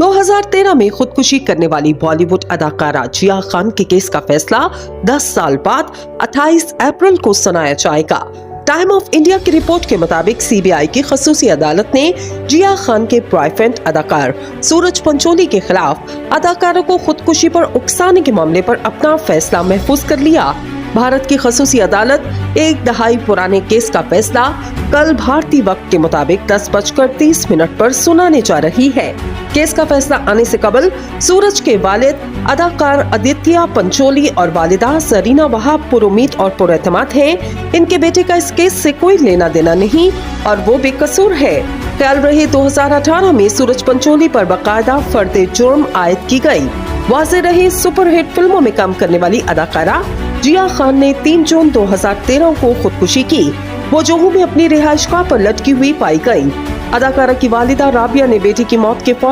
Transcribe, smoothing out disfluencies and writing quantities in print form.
2013 में खुदकुशी करने वाली बॉलीवुड अदाकारा जिया खान के केस का फैसला 10 साल बाद 28 अप्रैल को सुनाया जाएगा। टाइम ऑफ इंडिया की रिपोर्ट के मुताबिक सीबीआई की खसूसी अदालत ने जिया खान के बॉयफ्रेंड अदाकार सूरज पंचोली के खिलाफ अदाकारों को खुदकुशी पर उकसाने के मामले पर अपना फैसला महफूज कर लिया। भारत की खसूसी अदालत एक दहाई पुराने केस का फैसला कल भारतीय वक्त के मुताबिक 10:30 पर सुनाने जा रही है। केस का फैसला आने से कबल सूरज के वालिद अदाकार आदित्य पंचोली और वालिदा जरीना वहाब पुरुमीद और पुरएतमाद हैं। इनके बेटे का इस केस से कोई लेना देना नहीं और वो बेकसूर है। ख्याल रहे 2018 में सूरज पंचोली पर बाकायदा फर्द जुर्म आयद की गई। वाज़े रहे सुपरहिट फिल्मों में काम करने वाली अदाकारा जिया खान ने 3 जून 2013 को खुदकुशी की। वो जोहू में अपनी रिहाइशगाह पर लटकी हुई पाई गई। अदाकारा की वालिदा राबिया ने बेटी की मौत के फौरी